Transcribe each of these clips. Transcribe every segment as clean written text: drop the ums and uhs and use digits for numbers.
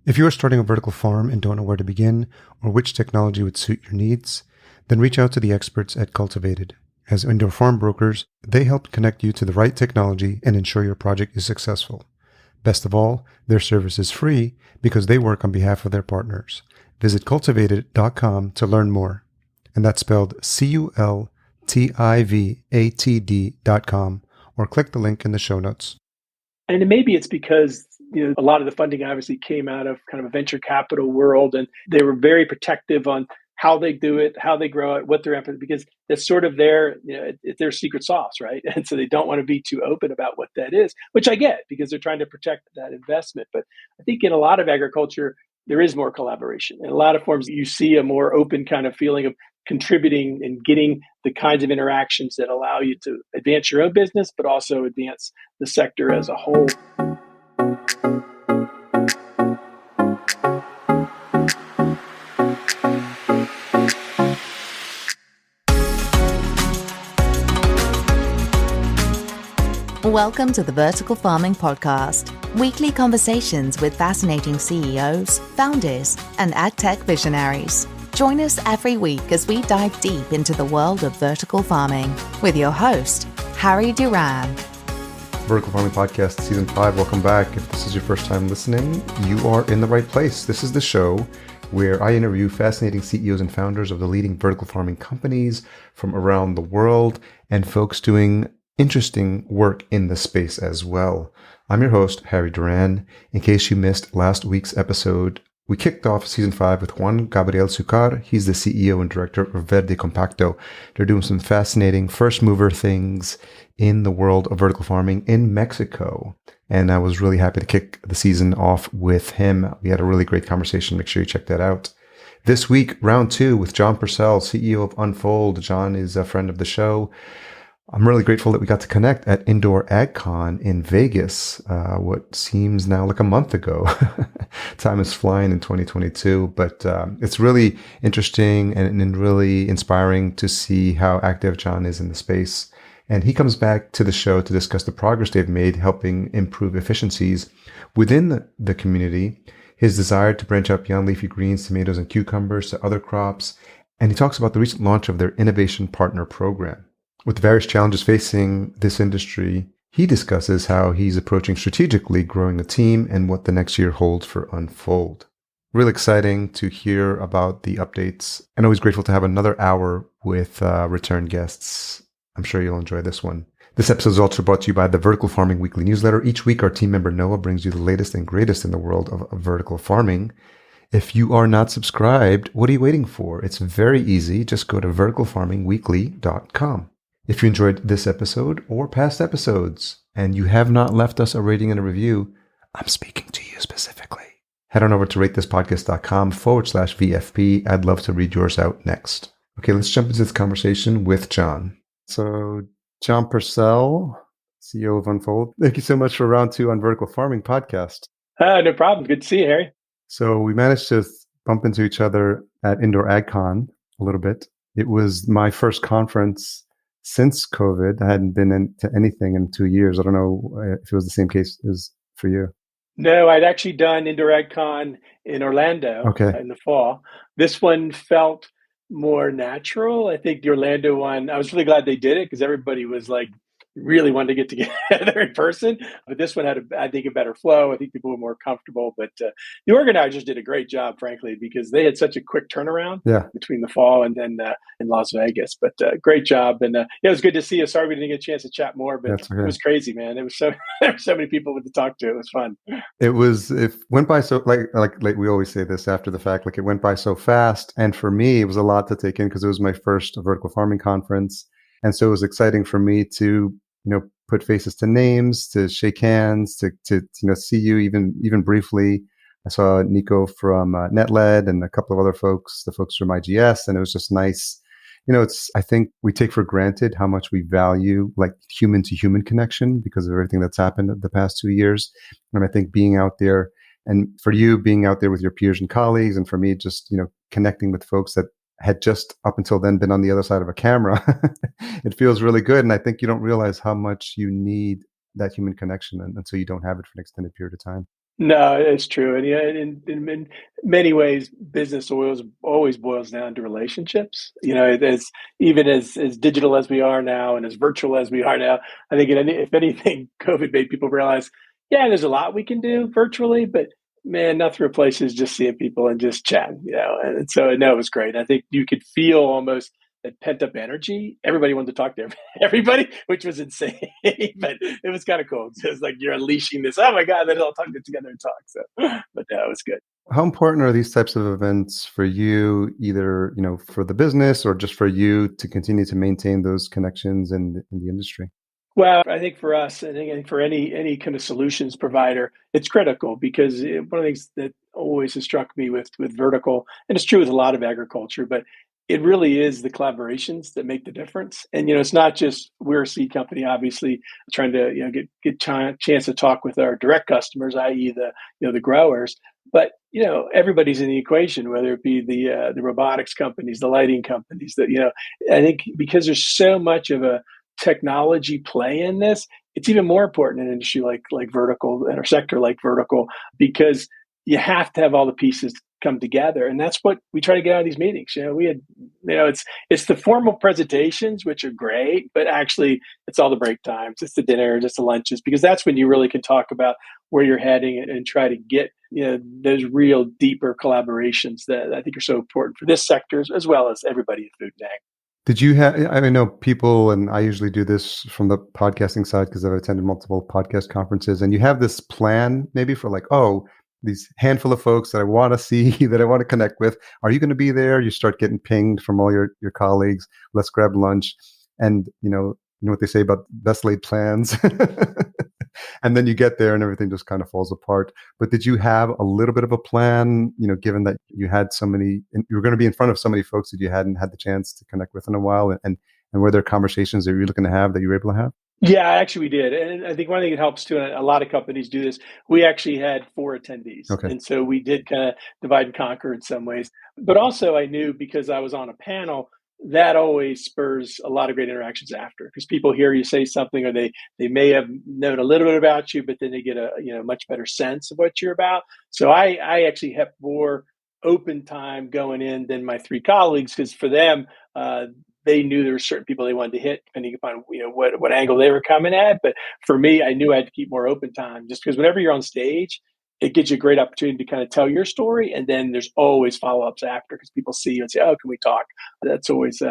If you are starting a vertical farm and don't know where to begin or which technology would suit your needs, then reach out to the experts at Cultivated. As indoor farm brokers, they help connect you to the right technology and ensure your project is successful. Best of all, their service is free because they work on behalf of their partners. Visit cultivated.com to learn more. And that's spelled cultivatd.com, or click the link in the show notes. And maybe it's because a lot of the funding obviously came out of kind of a venture capital world, and they were very protective on how they do it, how they grow it, what they're emphasis, because it's sort of it's their secret sauce, right? And so they don't want to be too open about what that is, which I get because they're trying to protect that investment. But I think in a lot of agriculture, there is more collaboration. In a lot of forms, you see a more open kind of feeling of contributing and getting the kinds of interactions that allow you to advance your own business, but also advance the sector as a whole. Welcome to the Vertical Farming Podcast, weekly conversations with fascinating CEOs, founders, and agtech visionaries. Join us every week as we dive deep into the world of vertical farming with your host, Harry Duran. Vertical Farming Podcast, Season 5. Welcome back. If this is your first time listening, you are in the right place. This is the show where I interview fascinating CEOs and founders of the leading vertical farming companies from around the world and folks doing interesting work in the space as well. I'm your host, Harry Duran. In case you missed last week's episode, we kicked off Season 5 with Juan Gabriel Sucar. He's the CEO and director of Verde Compacto. They're doing some fascinating first mover things in the world of vertical farming in Mexico. And I was really happy to kick the season off with him. We had a really great conversation. Make sure you check that out. This week, round 2 with John Purcell, CEO of Unfold. John is a friend of the show. I'm really grateful that we got to connect at Indoor AgCon in Vegas, what seems now like a month ago. Time is flying in 2022, but it's really interesting and really inspiring to see how active John is in the space. And he comes back to the show to discuss the progress they've made helping improve efficiencies within the community, his desire to branch out beyond leafy greens, tomatoes, and cucumbers to other crops. And he talks about the recent launch of their Innovation Partner Program. With the various challenges facing this industry, he discusses how he's approaching strategically growing a team and what the next year holds for Unfold. Really exciting to hear about the updates, and always grateful to have another hour with return guests. I'm sure you'll enjoy this one. This episode is also brought to you by the Vertical Farming Weekly Newsletter. Each week, our team member Noah brings you the latest and greatest in the world of vertical farming. If you are not subscribed, what are you waiting for? It's very easy. Just go to verticalfarmingweekly.com. If you enjoyed this episode or past episodes and you have not left us a rating and a review, I'm speaking to you specifically. Head on over to ratethispodcast.com/VFP. I'd love to read yours out next. Okay, let's jump into this conversation with John. So, John Purcell, CEO of Unfold. Thank you so much for round 2 on Vertical Farming Podcast. No problem. Good to see you, Harry. So we managed to bump into each other at Indoor AgCon a little bit. It was my first conference since COVID. I hadn't been into anything in 2 years. I don't know if it was the same case as for you. No, I'd actually done Indoor AgCon in Orlando in the fall. This one felt more natural. I think the Orlando one, I was really glad they did it because everybody was like really wanted to get together in person. But this one had, I think, a better flow. I think people were more comfortable. But the organizers did a great job, frankly, because they had such a quick turnaround between the fall and then in Las Vegas. But great job. And it was good to see you. Sorry we didn't get a chance to chat more, but it was crazy, man. It was there were so many people to talk to. It was fun. It went by so like we always say this after the fact, like it went by so fast. And for me, it was a lot to take in because it was my first vertical farming conference. And so it was exciting for me to put faces to names, to shake hands, to see you even briefly. I saw Nico from NetLed and a couple of other folks, the folks from IGS, and it was just nice. I think we take for granted how much we value like human to human connection because of everything that's happened the past 2 years. And I think being out there, and for you being out there with your peers and colleagues, and for me just connecting with folks that had just up until then been on the other side of a camera, it feels really good. And I think you don't realize how much you need that human connection until you don't have it for an extended period of time. No, it's true. And yeah, in many ways, business always boils down to relationships. As even as digital as we are now and as virtual as we are now, I think if anything, COVID made people realize, yeah, there's a lot we can do virtually, but man, nothing replaces just seeing people and just chatting, And so, no, it was great. I think you could feel almost that pent up energy. Everybody wanted to talk to everybody, which was insane, but it was kind of cool. It's like you're unleashing this. Oh my God, they're all talking together and talk. So, but no, it was good. How important are these types of events for you, either, for the business or just for you to continue to maintain those connections in the industry? Well, I think for us, I think for any kind of solutions provider, it's critical because one of the things that always has struck me with vertical, and it's true with a lot of agriculture, but it really is the collaborations that make the difference. And it's not just we're a seed company, obviously trying to get chance to talk with our direct customers, i.e. the growers, but everybody's in the equation, whether it be the robotics companies, the lighting companies. I think because there's so much of a technology play in this, it's even more important in an industry like vertical and our sector like vertical, because you have to have all the pieces come together. And that's what we try to get out of these meetings. It's the formal presentations, which are great, but actually it's all the break times, it's the dinners, it's the lunches, because that's when you really can talk about where you're heading and try to get, those real deeper collaborations that I think are so important for this sector as well as everybody in food and ag. Did you have, I know people, and I usually do this from the podcasting side because I've attended multiple podcast conferences, and you have this plan maybe for like, oh, these handful of folks that I want to see, that I want to connect with. Are you going to be there? You start getting pinged from all your colleagues. Let's grab lunch. And you know what they say about best laid plans. And then you get there and everything just kind of falls apart. But did you have a little bit of a plan, given that you had so many, and you were going to be in front of so many folks that you hadn't had the chance to connect with in a while? And were there conversations that you were looking to have that you were able to have? Yeah, actually we did. And I think one thing that helps too, and a lot of companies do this, we actually had 4 attendees. Okay. And so we did kind of divide and conquer in some ways. But also I knew, because I was on a panel, that always spurs a lot of great interactions after, because people hear you say something, or they may have known a little bit about you, but then they get a much better sense of what you're about. So I actually have more open time going in than my 3 colleagues, because for them, they knew there were certain people they wanted to hit depending upon what angle they were coming at. But for me, I knew I had to keep more open time, just because whenever you're on stage, it gives you a great opportunity to kind of tell your story, and then there's always follow-ups after, because people see you and say, "Oh, can we talk?" That's always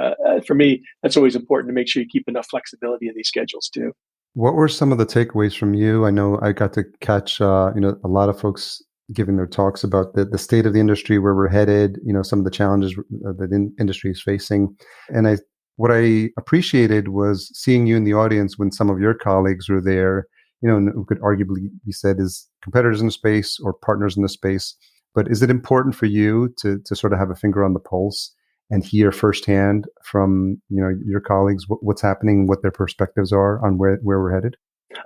for me. That's always important to make sure you keep enough flexibility in these schedules too. What were some of the takeaways from you? I know I got to catch a lot of folks giving their talks about the state of the industry, where we're headed, some of the challenges that the industry is facing. And what I appreciated was seeing you in the audience when some of your colleagues were there, who could arguably be said as competitors in the space or partners in the space. But is it important for you to sort of have a finger on the pulse and hear firsthand from your colleagues what's happening, what their perspectives are on where we're headed?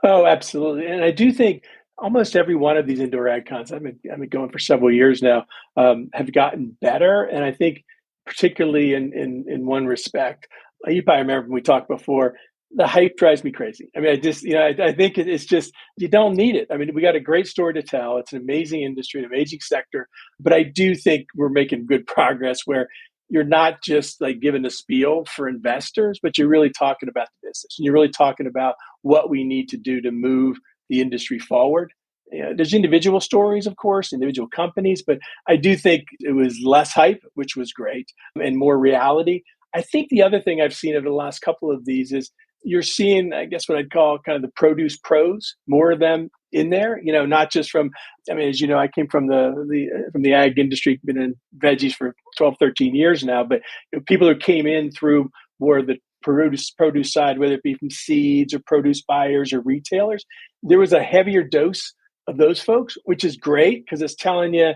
Oh, absolutely. And I do think almost every one of these indoor ag cons, I've been going for several years now, have gotten better. And I think particularly in one respect, you probably remember when we talked before, the hype drives me crazy. I mean, I think it's just, you don't need it. I mean, we got a great story to tell. It's an amazing industry, an amazing sector, but I do think we're making good progress where you're not just like giving a spiel for investors, but you're really talking about the business, and you're really talking about what we need to do to move the industry forward. There's individual stories, of course, individual companies, but I do think it was less hype, which was great, and more reality. I think the other thing I've seen over the last couple of these is you're seeing, I guess, what I'd call kind of the produce pros, more of them in there, not just from, I mean, as you know, I came from the ag industry, been in veggies for 12, 13 years now, but people who came in through more of the produce side, whether it be from seeds or produce buyers or retailers, there was a heavier dose of those folks, which is great because it's telling you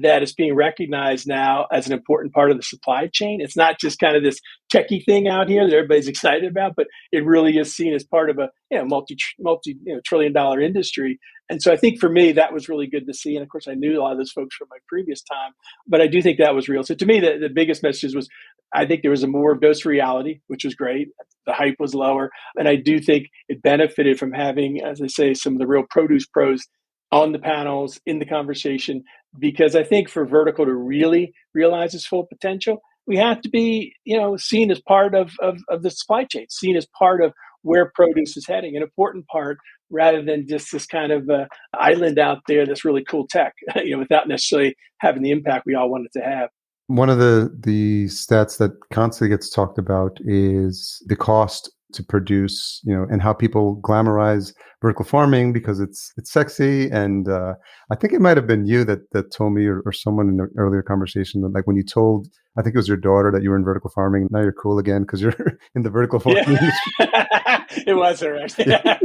that it's being recognized now as an important part of the supply chain. It's not just kind of this techie thing out here that everybody's excited about, but it really is seen as part of a multi trillion dollar industry. And so I think for me, that was really good to see. And of course, I knew a lot of those folks from my previous time, but I do think that was real. So to me, the biggest message was, I think there was a more dose of reality, which was great. The hype was lower. And I do think it benefited from having, as I say, some of the real produce pros on the panels, in the conversation, because I think for vertical to really realize its full potential, we have to be, seen as part of the supply chain, seen as part of where produce is heading, an important part, rather than just this kind of island out there that's really cool tech, without necessarily having the impact we all want it to have. One of the stats that constantly gets talked about is the cost to produce, and how people glamorize vertical farming because it's sexy. And I think it might have been you that told me, or someone in an earlier conversation, that like when you told, I think it was your daughter, that you were in vertical farming. Now you're cool again because you're in the vertical farming industry. It was her, actually. Yeah.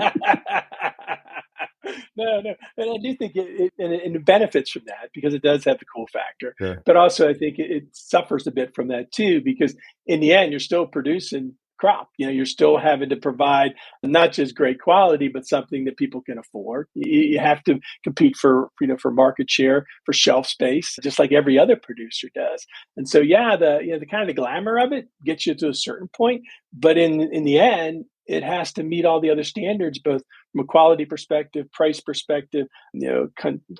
No, and I do think it benefits from that because it does have the cool factor. Yeah. But also, I think it suffers a bit from that too, because in the end, you're still producing crop. You're still having to provide not just great quality, but something that people can afford. You have to compete for market share, for shelf space, just like every other producer does. And so, the kind of the glamour of it gets you to a certain point, but in the end, it has to meet all the other standards, both from a quality perspective, price perspective,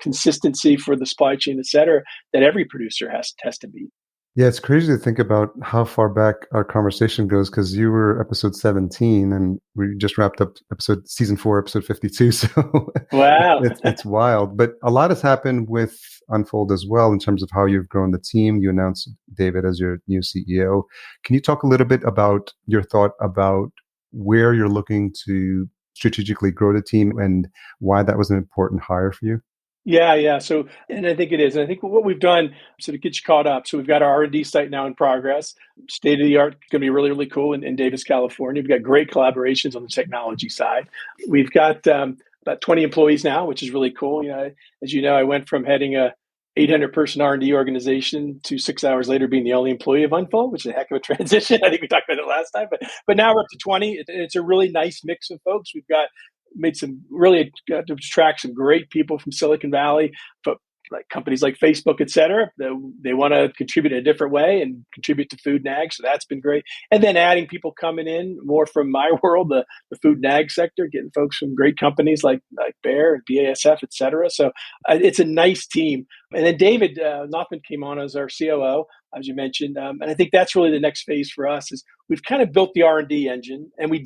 consistency for the supply chain, et cetera, that every producer has to meet. Yeah, it's crazy to think about how far back our conversation goes, because you were episode 17 and we just wrapped up season 4, episode 52. So wow, it's wild. But a lot has happened with Unfold as well in terms of how you've grown the team. You announced David as your new CEO. Can you talk a little bit about your thought about where you're looking to strategically grow the team and why that was an important hire for you? Yeah. So, and I think it is. And I think what we've done, so to get you caught up, so we've got our R&D site now in progress, state of the art, going to be really, really cool in Davis, California. We've got great collaborations on the technology side. We've got about 20 employees now, which is really cool. As you know, I went from heading a 800-person R&D organization to 6 hours later being the only employee of Unfold, which is a heck of a transition. I think we talked about it last time, but now we're up to 20. It's a really nice mix of folks. We've got got to attract some great people from Silicon Valley, but like companies like Facebook, et cetera. They want to contribute in a different way and contribute to food and ag. So that's been great. And then adding people coming in more from my world, the food and ag sector, getting folks from great companies like Bayer and BASF, et cetera. So it's a nice team. And then David Nothman came on as our COO, as you mentioned. And I think that's really the next phase for us is we've kind of built the R&D engine, and we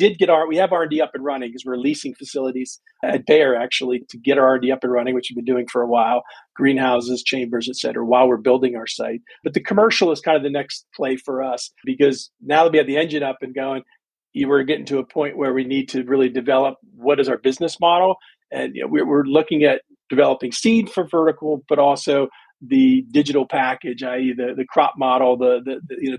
have R&D up and running because we're leasing facilities at Bayer actually to get our R&D up and running, which we've been doing for a while, greenhouses, chambers, et cetera, while we're building our site. But the commercial is kind of the next play for us because now that we have the engine up and going, we're getting to a point where we need to really develop what is our business model. And we're looking at developing seed for vertical, but also the digital package, i.e. the crop model,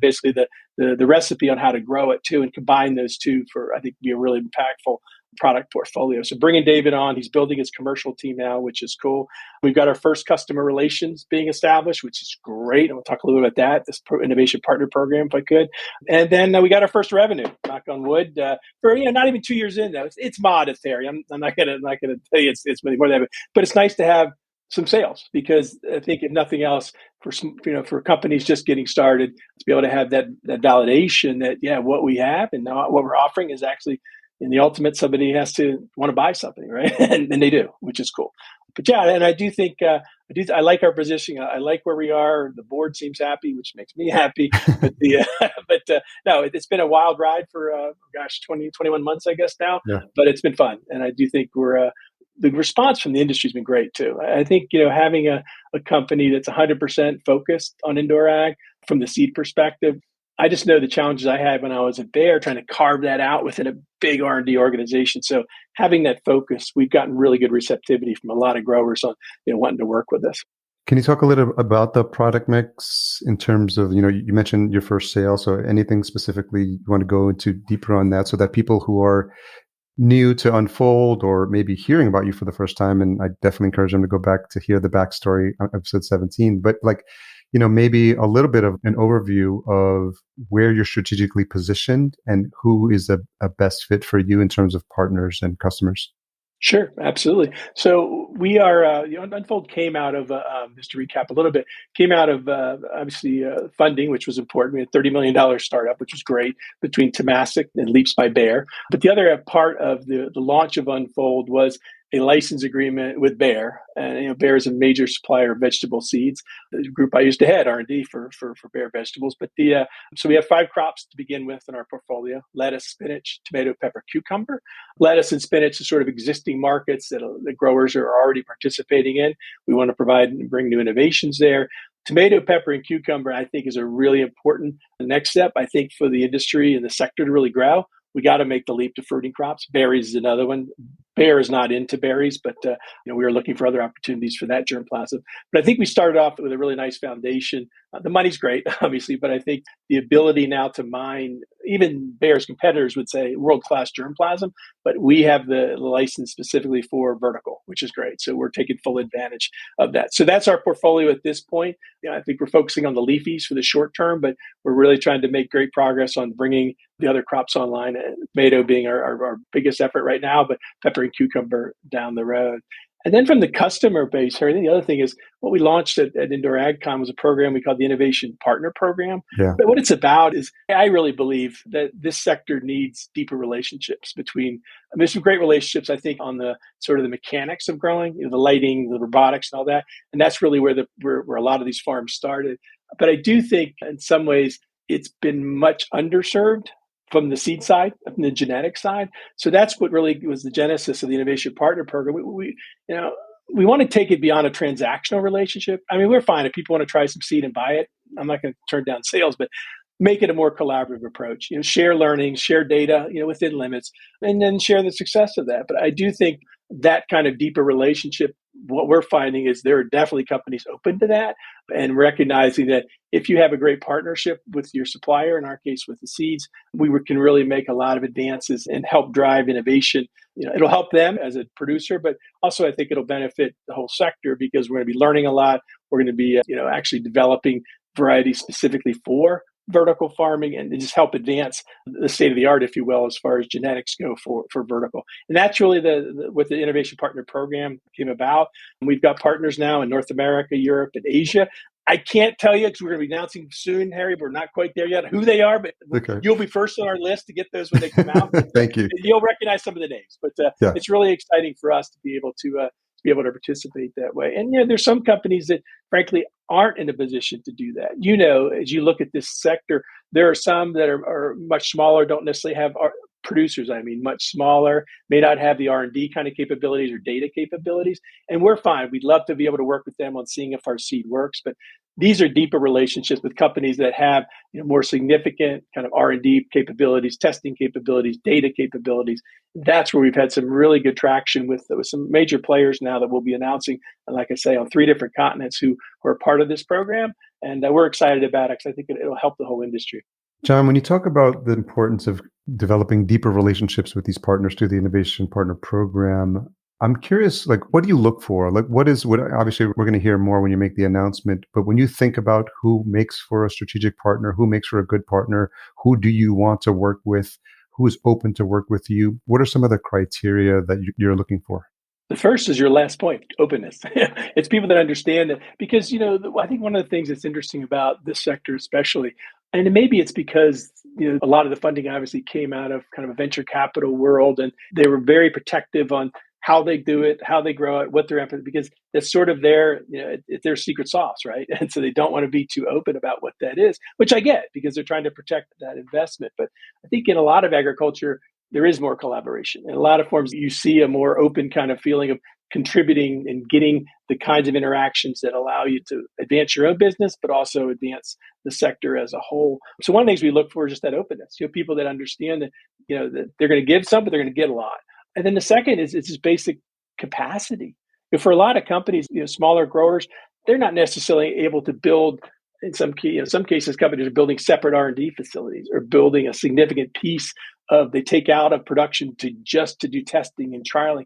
basically the recipe on how to grow it too, and combine those two for, I think, be a really impactful product portfolio. So bringing David on, he's building his commercial team now, which is cool. We've got our first customer relations being established, which is great. And we'll talk a little bit about that, this innovation partner program, if I could. And then we got our first revenue, knock on wood, for not even 2 years in though. It's monetary. I'm not gonna tell you it's really more than that, but it's nice to have some sales, because I think if nothing else, for companies just getting started, to be able to have that validation that what we have and what we're offering is actually, in the ultimate, somebody has to want to buy something, right? and they do, which is cool. But and I do think I like our positioning. I like where we are. The board seems happy, which makes me happy. But no, it's been a wild ride for 21 months, I guess now. Yeah. But it's been fun, and I do think the response from the industry has been great too. I think having a company that's 100% focused on indoor ag from the seed perspective. I just know the challenges I had when I was at Bayer, trying to carve that out within a big R&D organization. So having that focus, we've gotten really good receptivity from a lot of growers on wanting to work with us. Can you talk a little about the product mix in terms of, you mentioned your first sale. So anything specifically you want to go into deeper on that, so that people who are new to Unfold or maybe hearing about you for the first time, and I definitely encourage them to go back to hear the backstory on episode 17, but maybe a little bit of an overview of where you're strategically positioned and who is a best fit for you in terms of partners and customers. Sure, absolutely. So we are, Unfold came out of, just to recap a little bit, came out of obviously funding, which was important. We had $30 million startup, which was great, between Temasek and Leafs by Bayer. But the other part of the launch of Unfold was a license agreement with Bayer, and Bayer is a major supplier of vegetable seeds. The group I used to head R&D for Bayer vegetables. But so we have 5 crops to begin with in our portfolio: lettuce, spinach, tomato, pepper, cucumber. Lettuce and spinach are sort of existing markets that the growers are already participating in. We want to provide and bring new innovations there. Tomato, pepper, and cucumber, I think, is a really important next step, I think, for the industry and the sector to really grow. We got to make the leap to fruiting crops. Berries is another one. Bayer is not into berries, but we were looking for other opportunities for that germplasm. But I think we started off with a really nice foundation. The money's great, obviously, but I think the ability now to mine, even Bayer's competitors would say world-class germplasm, but we have the license specifically for vertical, which is great. So we're taking full advantage of that. So that's our portfolio at this point. I think we're focusing on the leafies for the short term, but we're really trying to make great progress on bringing the other crops online, tomato being our biggest effort right now, but pepper and cucumber down the road. And then from the customer base, I think the other thing is what we launched at Indoor AgCon was a program we called the Innovation Partner Program. Yeah. But what it's about is I really believe that this sector needs deeper relationships between, there's some great relationships, I think, on the sort of the mechanics of growing, the lighting, the robotics and all that. And that's really where a lot of these farms started. But I do think in some ways it's been much underserved from the seed side, from the genetic side. So that's what really was the genesis of the Innovation Partner Program. We want to take it beyond a transactional relationship. I mean, we're fine if people want to try some seed and buy it. I'm not going to turn down sales, but make it a more collaborative approach. Share learnings, share data, within limits, and then share the success of that. But I do think that kind of deeper relationship, what we're finding is there are definitely companies open to that, and recognizing that if you have a great partnership with your supplier, in our case with the seeds, we can really make a lot of advances and help drive innovation. It'll help them as a producer, but also I think it'll benefit the whole sector because we're going to be learning a lot. We're going to be, actually developing varieties specifically for vertical farming and just help advance the state of the art, if you will, as far as genetics go for vertical. And that's really what the Innovation Partner Program came about. And we've got partners now in North America, Europe, and Asia. I can't tell you because we're going to be announcing soon, Harry, but we're not quite there yet, who they are, but okay. You'll be first on our list to get those when they come out. Thank you. You'll recognize some of the names, but It's really exciting for us to be able to participate that way. And there's some companies that frankly aren't in a position to do that. As you look at this sector, there are some that are much smaller, don't necessarily have producers, much smaller, may not have the R&D kind of capabilities or data capabilities. And we're fine. We'd love to be able to work with them on seeing if our seed works. But these are deeper relationships with companies that have more significant kind of R&D capabilities, testing capabilities, data capabilities. That's where we've had some really good traction with some major players now that we'll be announcing, and like I say, on 3 different continents who are part of this program. And we're excited about it because I think it'll help the whole industry. John, when you talk about the importance of developing deeper relationships with these partners through the Innovation Partner Program, I'm curious, what do you look for? Obviously we're going to hear more when you make the announcement, but when you think about who makes for a strategic partner, who makes for a good partner, who do you want to work with, who is open to work with you? What are some of the criteria that you're looking for? The first is your last point, openness. It's people that understand that, because, I think one of the things that's interesting about this sector especially, and maybe it's because, a lot of the funding obviously came out of kind of a venture capital world, and they were very protective on how they do it, how they grow it, what they're emphasis, because it's sort of it's their secret sauce, right? And so they don't want to be too open about what that is, which I get because they're trying to protect that investment. But I think in a lot of agriculture, there is more collaboration. In a lot of forms, you see a more open kind of feeling of contributing and getting the kinds of interactions that allow you to advance your own business, but also advance the sector as a whole. So one of the things we look for is just that openness. People that understand that, that they're going to give some, but they're going to get a lot. And then the second is it's just basic capacity. For a lot of companies, smaller growers, they're not necessarily able to build. In some cases, companies are building separate R&D facilities or building a significant piece of they take out of production to do testing and trialing.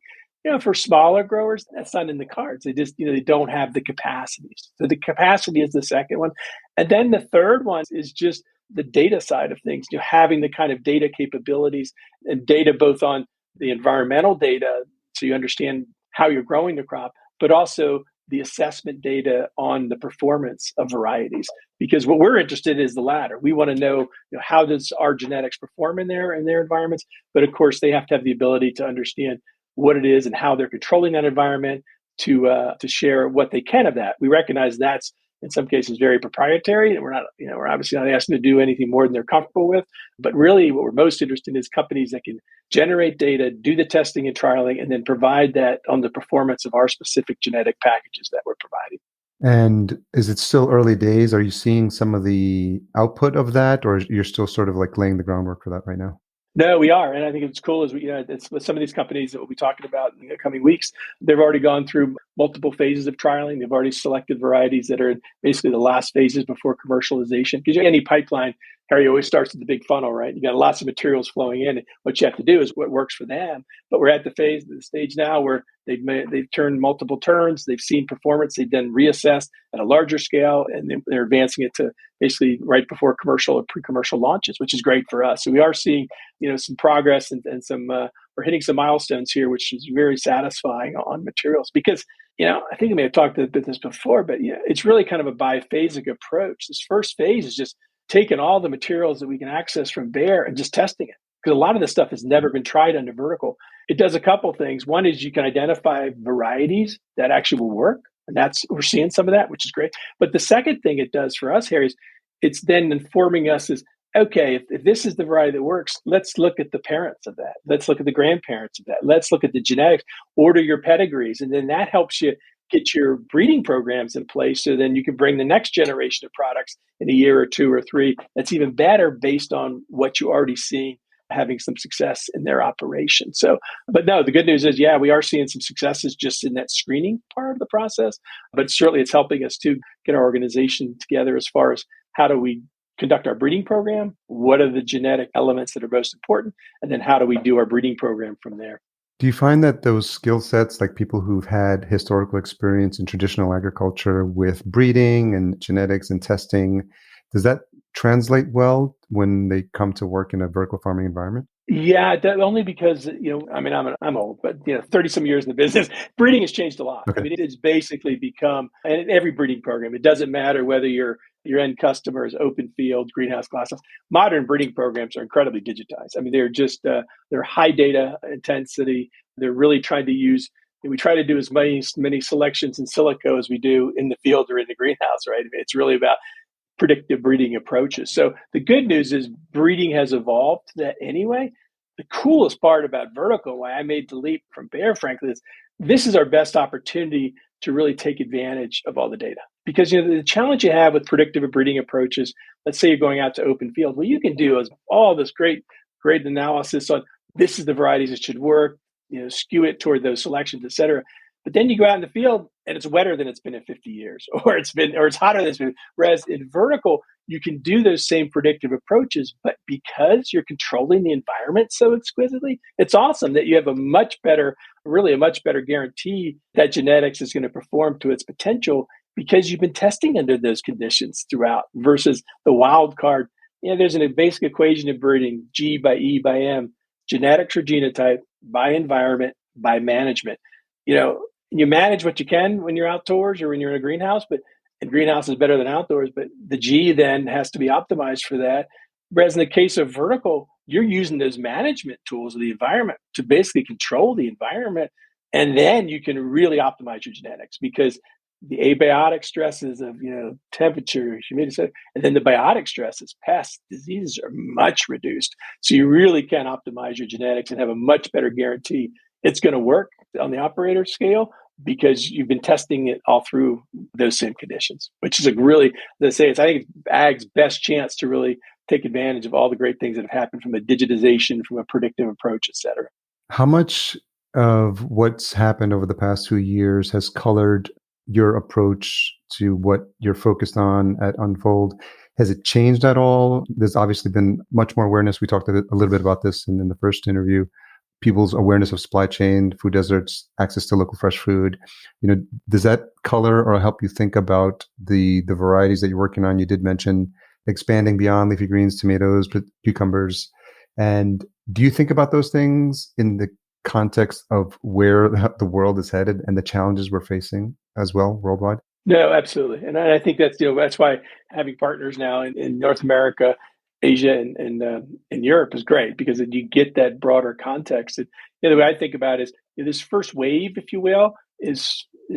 For smaller growers, that's not in the cards. They just, they don't have the capacities. So the capacity is the second one. And then the third one is just the data side of things, having the kind of data capabilities and data both on the environmental data, so you understand how you're growing the crop, but also the assessment data on the performance of varieties. Because what we're interested in is the latter. We want to know, how does our genetics perform in their environments? But of course, they have to have the ability to understand what it is and how they're controlling that environment to share what they can of that. We recognize that's in some cases very proprietary, and we're obviously not asking to do anything more than they're comfortable with. But really, what we're most interested in is companies that can generate data, do the testing and trialing, and then provide that on the performance of our specific genetic packages that we're providing. And is it still early days? Are you seeing some of the output of that, or you're still sort of like laying the groundwork for that right now? No, we are, and I think it's cool. It's with some of these companies that we'll be talking about in the coming weeks. They've already gone through multiple phases of trialing. They've already selected varieties that are in basically the last phases before commercialization. Because any pipeline, Harry, always starts at the big funnel, right? You got lots of materials flowing in. And what you have to do is what works for them. But we're at the stage now where they've turned multiple turns. They've seen performance. They've then reassessed at a larger scale, and they're advancing it to basically right before commercial or pre-commercial launches, which is great for us. So we are seeing some progress and some we're hitting some milestones here, which is very satisfying on materials because I think I may have talked about this before, but it's really kind of a biphasic approach. This first phase is just taking all the materials that we can access from Bayer and just testing it, because a lot of this stuff has never been tried under vertical. It does a couple things. One is you can identify varieties that actually will work, and we're seeing some of that, which is great. But the second thing it does for us, Harry, is it's then informing us is, okay, if this is the variety that works, let's look at the parents of that. Let's look at the grandparents of that. Let's look at the genetics, order your pedigrees. And then that helps you get your breeding programs in place. So then you can bring the next generation of products in a year or two or three. That's even better based on what you already seeing having some success in their operation. So, but no, the good news is, we are seeing some successes just in that screening part of the process, but certainly it's helping us to get our organization together as far as how do we conduct our breeding program, what are the genetic elements that are most important, and then how do we do our breeding program from there. Do you find that those skill sets, like people who've had historical experience in traditional agriculture with breeding and genetics and testing, does that translate well when they come to work in a vertical farming environment? Yeah, only because, I'm old, but 30 some years in the business, breeding has changed a lot. Okay. I mean, it has basically become, and in every breeding program, it doesn't matter whether your end customer is open field, greenhouse glasshouse. Modern breeding programs are incredibly digitized. I mean, they're just, they're high data intensity. They're really trying to we try to do as many selections in silico as we do in the field or in the greenhouse, right? I mean, it's really about predictive breeding approaches. So the good news is breeding has evolved to that anyway. The coolest part about vertical, why I made the leap from Bayer, frankly, is this is our best opportunity to really take advantage of all the data. Because the challenge you have with predictive breeding approaches, let's say you're going out to open field, what you can do is all this great analysis on this is the varieties that should work, skew it toward those selections, et cetera. But then you go out in the field and it's wetter than it's been in 50 years, or it's hotter than it's been. Whereas in vertical, you can do those same predictive approaches, but because you're controlling the environment so exquisitely, it's awesome that you have a much better guarantee that genetics is going to perform to its potential because you've been testing under those conditions throughout versus the wild card. There's a basic equation of breeding, G by E by M, genetics or genotype by environment by management. You manage what you can when you're outdoors or when you're in a greenhouse, and greenhouse is better than outdoors, but the G then has to be optimized for that. Whereas in the case of vertical, you're using those management tools of the environment to basically control the environment. And then you can really optimize your genetics because the abiotic stresses of, temperature, humidity, and then the biotic stresses, pests, diseases are much reduced. So you really can optimize your genetics and have a much better guarantee it's going to work on the operator scale because you've been testing it all through those same conditions, which is I think it's Ag's best chance to really take advantage of all the great things that have happened from a digitization, from a predictive approach, et cetera. How much of what's happened over the past 2 years has colored your approach to what you're focused on at Unfold? Has it changed at all? There's obviously been much more awareness. We talked a little bit about this in the first interview. People's awareness of supply chain, food deserts, access to local fresh food. Does that color or help you think about the varieties that you're working on? You did mention expanding beyond leafy greens, tomatoes, but cucumbers. And do you think about those things in the context of where the world is headed and the challenges we're facing as well worldwide? No, absolutely. And I think that's why having partners now in North America, Asia, and Europe is great because you get that broader context. And the way I think about it is This first wave, if you will, it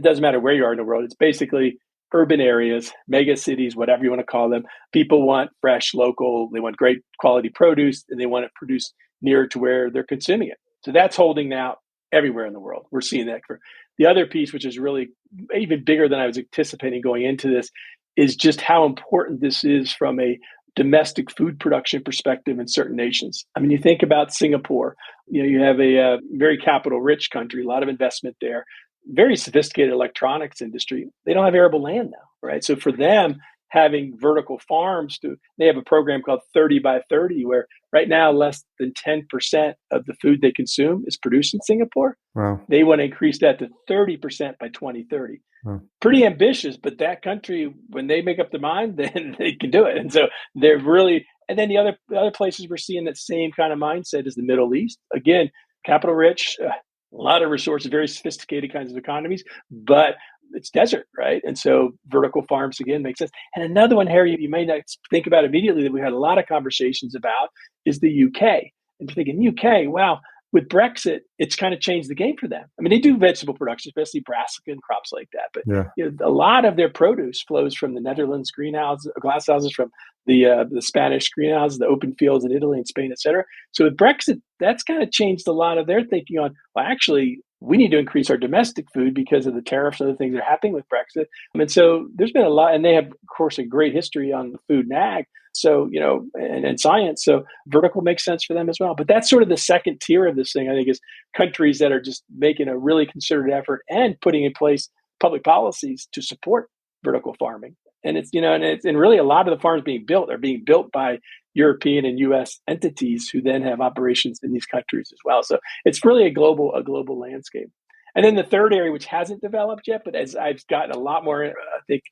doesn't matter where you are in the world. It's basically urban areas, mega cities, whatever you want to call them. People want fresh, local, they want great quality produce, and they want it produced nearer to where they're consuming it. So that's holding out everywhere in the world. We're seeing that. For the other piece, which is really even bigger than I was anticipating going into this, is just how important this is from a domestic food production perspective in certain nations. I mean, you think about Singapore, you have a very capital rich country, a lot of investment there, very sophisticated electronics industry. They don't have arable land now, right? So for them, having vertical farms, they have a program called 30 by 30, where right now less than 10% of the food they consume is produced in Singapore. Wow. They want to increase that to 30% by 2030. Wow. Pretty ambitious, but that country, when they make up their mind, then they can do it. And so they're really, and then the other places we're seeing that same kind of mindset is the Middle East. Again, capital rich, a lot of resources, very sophisticated kinds of economies, but it's desert, right? And so vertical farms, again, make sense. And another one, Harry, you may not think about immediately that we had a lot of conversations about is the UK. And you're thinking, UK, wow, with Brexit, it's kind of changed the game for them. I mean, they do vegetable production, especially brassica and crops like that. But a lot of their produce flows from the Netherlands greenhouses, glass houses, from the Spanish greenhouses, the open fields in Italy and Spain, et cetera. So with Brexit, that's kind of changed a lot of their thinking on, well, actually, we need to increase our domestic food because of the tariffs and other things that are happening with Brexit. And so there's been a lot, and they have, of course, a great history on the food and ag. So, and science. So vertical makes sense for them as well. But that's sort of the second tier of this thing, I think, is countries that are just making a really concerted effort and putting in place public policies to support vertical farming. And it's, and really a lot of the farms being built are being built by European and US entities who then have operations in these countries as well. So it's really a global landscape. And then the third area, which hasn't developed yet, but as I've gotten a lot more, I think,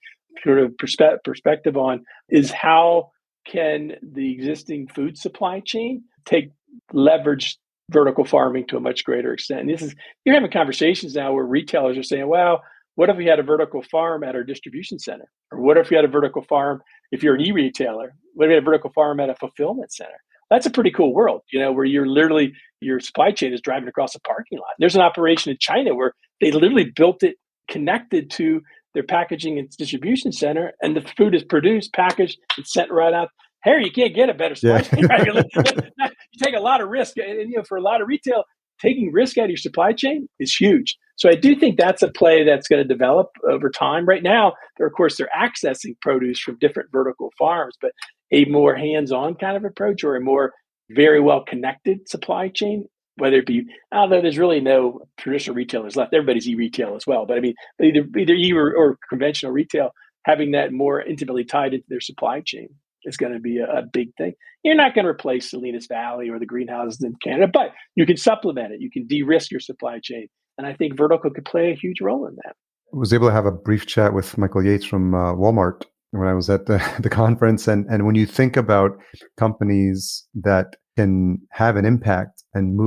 sort of perspective on, is how can the existing food supply chain leverage vertical farming to a much greater extent? And you're having conversations now where retailers are saying, well, what if we had a vertical farm at our distribution center? Or what if we had a vertical farm, if you're an e-retailer, what if we had a vertical farm at a fulfillment center? That's a pretty cool world, where you're literally, your supply chain is driving across a parking lot. There's an operation in China where they literally built it connected to their packaging and distribution center, and the food is produced, packaged, and sent right out. Harry, you can't get a better supply chain. Right? You take a lot of risk, and for a lot of retail, taking risk out of your supply chain is huge. So I do think that's a play that's going to develop over time. Right now, they're accessing produce from different vertical farms, but a more hands-on kind of approach, or a more very well-connected supply chain, whether it be, although there's really no traditional retailers left, everybody's e-retail as well. But I mean, either e or conventional retail, having that more intimately tied into their supply chain is going to be a big thing. You're not going to replace Salinas Valley or the greenhouses in Canada, but you can supplement it. You can de-risk your supply chain. And I think vertical could play a huge role in that. I was able to have a brief chat with Michael Yates from Walmart when I was at the conference. And when you think about companies that can have an impact and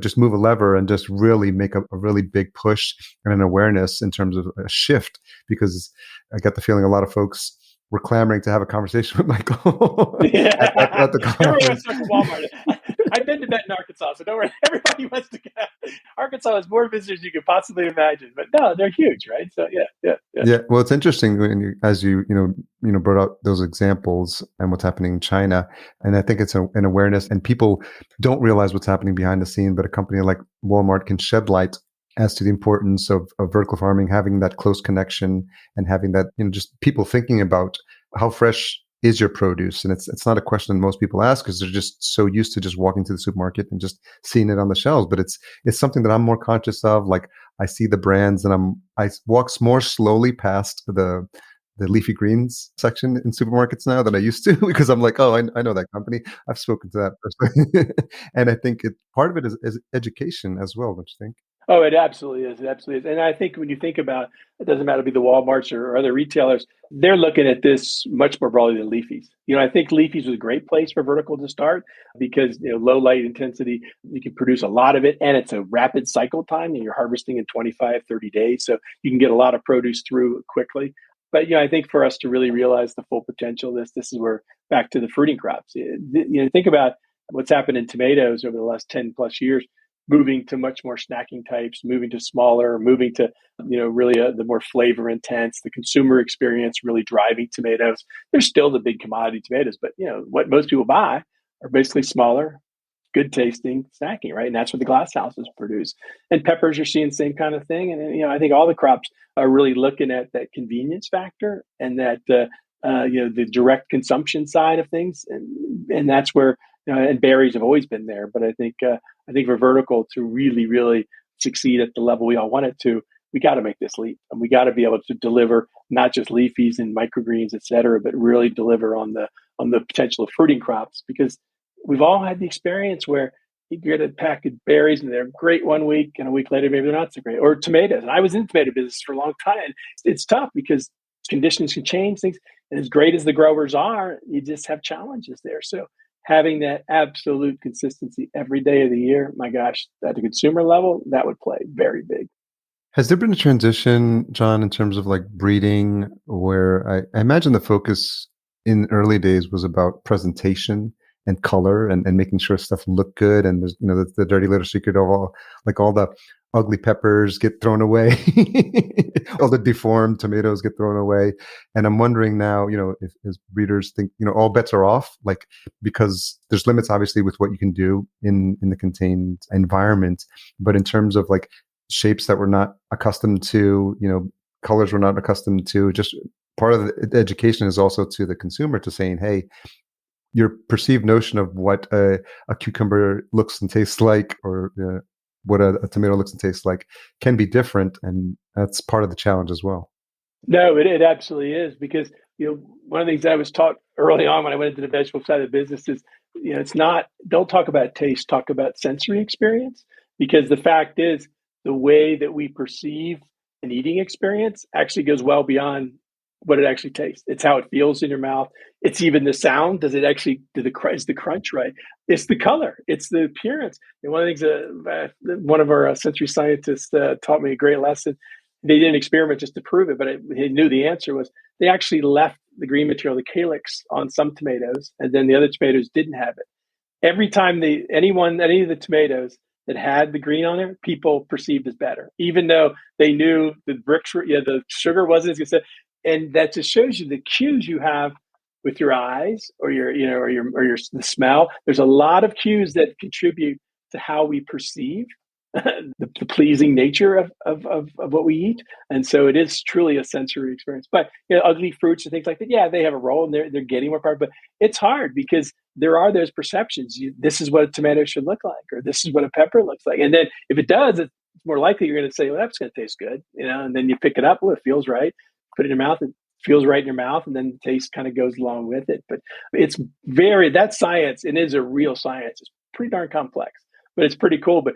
just move a lever and just really make a really big push and an awareness in terms of a shift, because I got the feeling a lot of folks were clamoring to have a conversation with Michael at the conference. Everybody wants to talk to Walmart. I've been to Benton, Arkansas, so don't worry. Everybody wants to go. Arkansas has more visitors than you could possibly imagine, but no, they're huge, right? So yeah. Well, it's interesting as you brought out those examples and what's happening in China, and I think it's an awareness, and people don't realize what's happening behind the scene. But a company like Walmart can shed light as to the importance of vertical farming, having that close connection, and having that, just people thinking about how fresh is your produce. And it's not a question that most people ask, because they're just so used to just walking to the supermarket and just seeing it on the shelves. But it's something that I'm more conscious of. Like, I see the brands, and I walk more slowly past the leafy greens section in supermarkets now than I used to, because I'm like, oh, I know that company. I've spoken to that person. And I think part of it is education as well, don't you think? Oh, it absolutely is. It absolutely is. And I think when you think about, it doesn't matter to be the Walmarts or other retailers, they're looking at this much more broadly than Leafy's. I think Leafy's was a great place for vertical to start because, low light intensity, you can produce a lot of it, and it's a rapid cycle time, and you're harvesting in 25, 30 days. So you can get a lot of produce through quickly. But, I think for us to really realize the full potential of this is where, back to the fruiting crops, think about what's happened in tomatoes over the last 10 plus years. moving to much more snacking types, moving to smaller, moving to, really the more flavor intense, the consumer experience really driving tomatoes. There's still the big commodity tomatoes, but what most people buy are basically smaller, good tasting snacking, right? And that's what the glass houses produce. And peppers, you're seeing the same kind of thing. And I think all the crops are really looking at that convenience factor and that the direct consumption side of things, and that's where and berries have always been there. But I think for vertical to really, really succeed at the level we all want it to, we got to make this leap, and we got to be able to deliver not just leafies and microgreens, et cetera, but really deliver on the potential of fruiting crops, because we've all had the experience where you get a pack of berries and they're great one week, and a week later maybe they're not so great. Or tomatoes. And I was in the tomato business for a long time. It's tough because conditions can change things. And as great as the growers are, you just have challenges there. So having that absolute consistency every day of the year, my gosh, at the consumer level, that would play very big. Has there been a transition, John, in terms of like breeding, where I imagine the focus in early days was about presentation and color and making sure stuff looked good, and there's the dirty little secret of all the ugly peppers get thrown away, all the deformed tomatoes get thrown away, and I'm wondering now, if as breeders think all bets are off, like, because there's limits obviously with what you can do in the contained environment, but in terms of like shapes that we're not accustomed to, colors we're not accustomed to, just part of the education is also to the consumer to saying, hey, your perceived notion of what a cucumber looks and tastes like, or what a tomato looks and tastes like, can be different, and that's part of the challenge as well. No, it absolutely is, because one of the things I was taught early on when I went into the vegetable side of the business is it's not, don't talk about taste, talk about sensory experience, because the fact is the way that we perceive an eating experience actually goes well beyond what it actually tastes. It's how it feels in your mouth. It's even the sound. Does it actually, is the crunch right? It's the color. It's the appearance. And one of the things one of our sensory scientists taught me a great lesson. They did an experiment just to prove it, but he knew the answer was they actually left the green material, the calyx, on some tomatoes, and then the other tomatoes didn't have it. Every time any of the tomatoes that had the green on there, people perceived as better, even though they knew the bricks were, the sugar wasn't as good. And that just shows you the cues you have with your eyes or the smell. There's a lot of cues that contribute to how we perceive the pleasing nature of what we eat. And so it is truly a sensory experience. But ugly fruits and things like that, yeah, they have a role, and they're getting more part. But it's hard because there are those perceptions. This is what a tomato should look like, or this is what a pepper looks like. And then if it does, it's more likely you're going to say, well, that's going to taste good. And then you pick it up, well, it feels right. Put it in your mouth, it feels right in your mouth, and then the taste kind of goes along with it. But it's that science, it is a real science. It's pretty darn complex, but it's pretty cool. But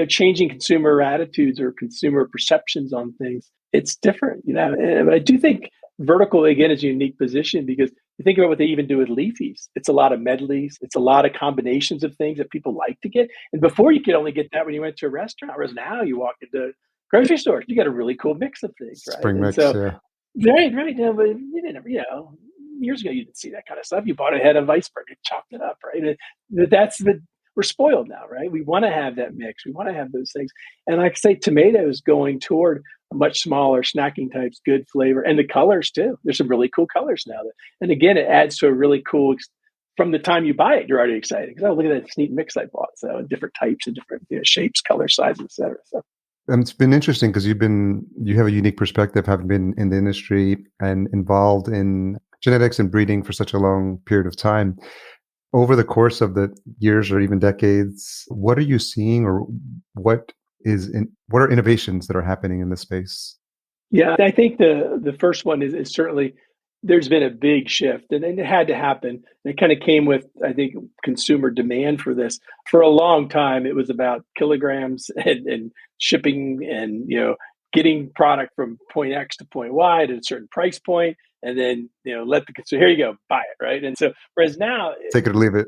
changing consumer attitudes or consumer perceptions on things, it's different. But I do think vertical, again, is a unique position, because you think about what they even do with leafies. It's a lot of medleys. It's a lot of combinations of things that people like to get. And before, you could only get that when you went to a restaurant, whereas now you walk into grocery stores, you got a really cool mix of things, right? Spring mix, so, yeah. Right. Yeah, but you didn't, years ago, you didn't see that kind of stuff. You bought a head of iceberg, you chopped it up, right? And we're spoiled now, right? We want to have that mix. We want to have those things. And like I say, tomatoes going toward a much smaller snacking types, good flavor, and the colors too. There's some really cool colors now. And again, it adds to a really cool, from the time you buy it, you're already excited. Because, oh, look at that neat mix I bought. So different types and different shapes, color, sizes, et cetera. So. It's been interesting because you have a unique perspective, having been in the industry and involved in genetics and breeding for such a long period of time. Over the course of the years or even decades, what are you seeing, or what are innovations that are happening in this space? Yeah, I think the first one is certainly there's been a big shift, and it had to happen. It kind of came with, I think, consumer demand for this. For a long time, it was about kilograms and shipping and getting product from point X to point Y at a certain price point, and then let the consumer, here you go, buy it, right? And so whereas now, take it or leave it.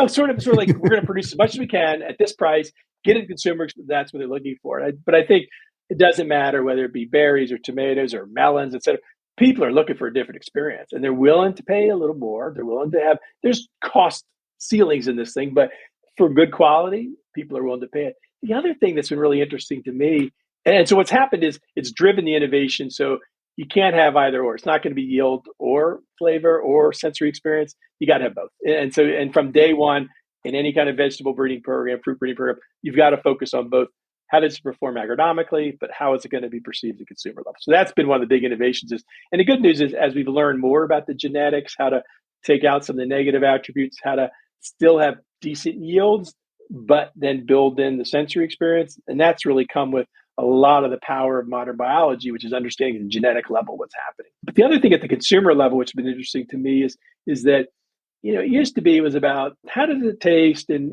Sort of like we're going to produce as much as we can at this price, get it to consumers. That's what they're looking for. But I think it doesn't matter whether it be berries or tomatoes or melons, et cetera. People are looking for a different experience, and they're willing to pay a little more. They're willing to there's cost ceilings in this thing, but for good quality, people are willing to pay it. the other thing that's been really interesting to me, and so what's happened is it's driven the innovation. So you can't have either or. It's not going to be yield or flavor or sensory experience. You got to have both. And from day one in any kind of vegetable breeding program, fruit breeding program, you've got to focus on both. How does it perform agronomically, but how is it going to be perceived at consumer level? So that's been one of the big innovations. And the good news is, as we've learned more about the genetics, how to take out some of the negative attributes, how to still have decent yields, but then build in the sensory experience. And that's really come with a lot of the power of modern biology, which is understanding at the genetic level what's happening. But the other thing at the consumer level, which has been interesting to me, is that it used to be, it was about how does it taste and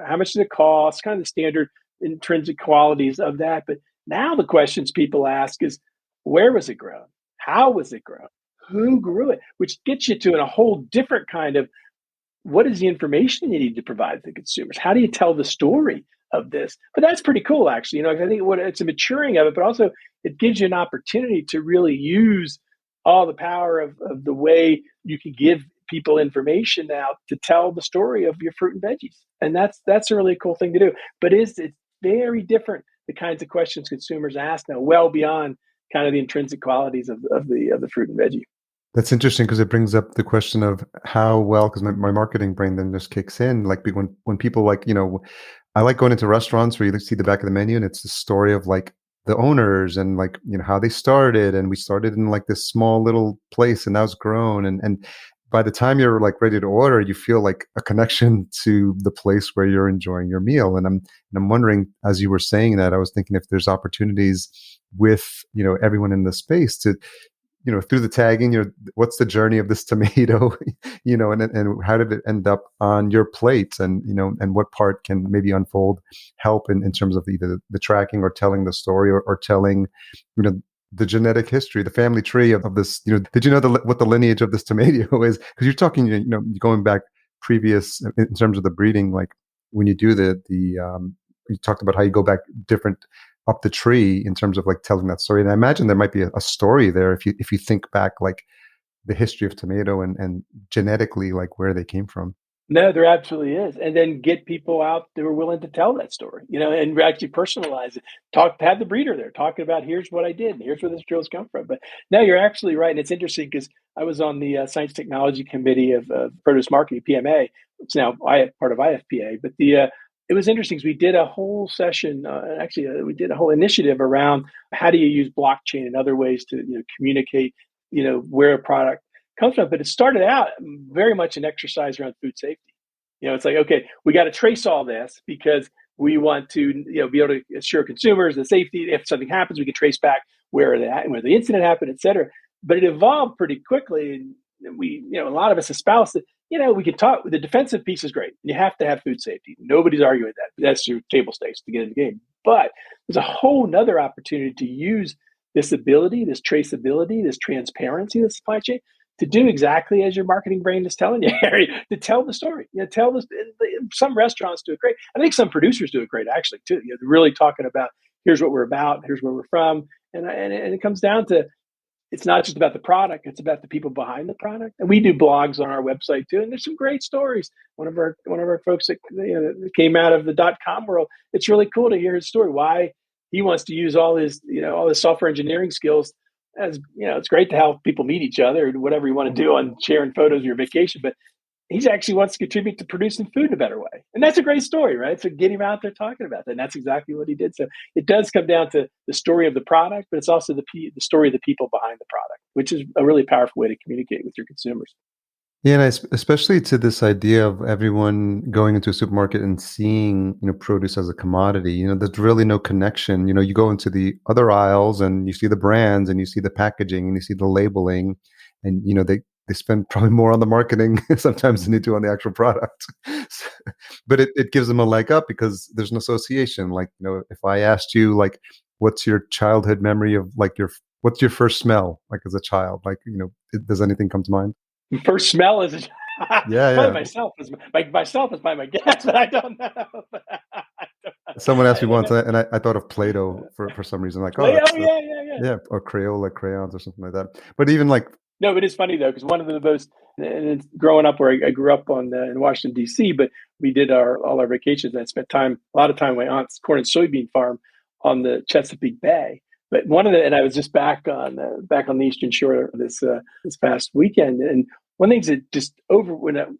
how much does it cost, kind of the standard intrinsic qualities of that. But now the questions people ask is, where was it grown? How was it grown? Who grew it? Which gets you to a whole different kind of, what is the information you need to provide to consumers? How do you tell the story of this? But that's pretty cool, actually. I think it's a maturing of it, but also it gives you an opportunity to really use all the power of the way you can give people information now to tell the story of your fruit and veggies. And that's a really cool thing to do. But it's very different, the kinds of questions consumers ask now, well beyond kind of the intrinsic qualities of the fruit and veggie. That's interesting because it brings up the question of how well, because my marketing brain then just kicks in. Like when people I like going into restaurants where you see the back of the menu and it's the story of like the owners and like, how they started. And we started in like this small little place and now it's grown. And by the time you're like ready to order, you feel like a connection to the place where you're enjoying your meal. And I'm wondering, as you were saying that, I was thinking if there's opportunities with, everyone in the space to, through the tagging, what's the journey of this tomato, and how did it end up on your plate, and and what part can maybe help in terms of either the tracking or telling the story or telling, the genetic history, the family tree of this. Did you know what the lineage of this tomato is? Because you're talking, going back previous in terms of the breeding, like when you do you talked about how you go back different up the tree in terms of like telling that story. And I imagine there might be a story there if you think back like the history of tomato and genetically like where they came from. No, there absolutely is. And then get people out that are willing to tell that story, and actually personalize it. Have the breeder there talking about, here's what I did, and here's where this drill's come from. But no, you're absolutely right. And it's interesting because I was on the Science Technology Committee of Produce Marketing, PMA. It's now part of IFPA. But it was interesting because we did a whole session, we did a whole initiative around how do you use blockchain and other ways to communicate, where a product comes from. But it started out very much an exercise around food safety. It's like, okay, we got to trace all this because we want to be able to assure consumers the safety. If something happens, we can trace back where the incident happened, et cetera. But it evolved pretty quickly. And we, a lot of us espouse that, we can talk. The defensive piece is great. You have to have food safety. Nobody's arguing that. That's your table stakes to get in the game. But there's a whole nother opportunity to use this ability, this traceability, this transparency of the supply chain to do exactly as your marketing brain is telling you, Harry, to tell the story. Tell this. Some restaurants do it great. I think some producers do it great, actually, too. They're really talking about, here's what we're about, here's where we're from. And it comes down to, it's not just about the product, it's about the people behind the product. And we do blogs on our website too, and there's some great stories. One of our folks that came out of the .com world, it's really cool to hear his story, why he wants to use all his software engineering skills. As it's great to help people meet each other and whatever you want to do on sharing photos of your vacation, but he actually wants to contribute to producing food in a better way. And that's a great story, right? So get him out there talking about that. And that's exactly what he did. So it does come down to the story of the product, but it's also the story of the people behind the product, which is a really powerful way to communicate with your consumers. Yeah, and especially to this idea of everyone going into a supermarket and seeing, produce as a commodity. There's really no connection. You go into the other aisles and you see the brands and you see the packaging and you see the labeling, and they spend probably more on the marketing sometimes than they do on the actual product. But it gives them a leg up because there's an association. Like, if I asked you, like, what's your childhood memory of like what's your first smell like as a child? Like, does anything come to mind? First smell is yeah. myself is my guess, but I don't know. Someone asked me once, and I thought of Play-Doh for some reason, like, yeah, or Crayola crayons or something like that. But even like No, it is funny though, because one of the most, and it's growing up where I grew up in Washington D.C., but we did all our vacations. And I spent a lot of time at my aunt's corn and soybean farm on the Chesapeake Bay. But and I was just back on the Eastern Shore this past weekend, and one thing that just over when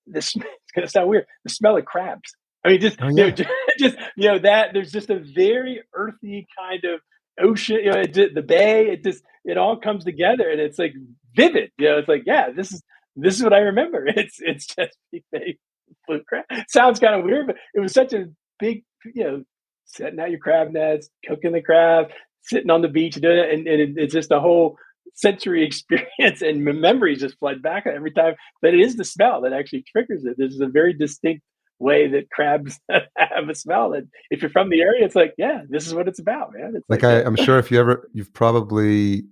this it's gonna sound weird, the smell of crabs. I mean, just Oh yeah. just that there's just a very earthy kind of ocean, the bay. It all comes together, and it's like vivid. It's like, yeah, this is what I remember. It's just big flute crab. Sounds kind of weird, but it was such a big, setting out your crab nets, cooking the crab, sitting on the beach doing it, and it's just a whole sensory experience, and memories just flood back every time. But it is the smell that actually triggers it. This is a very distinct way that crabs have a smell that if you're from the area, it's like, yeah, this is what it's about, man. It's Like I'm sure if you've probably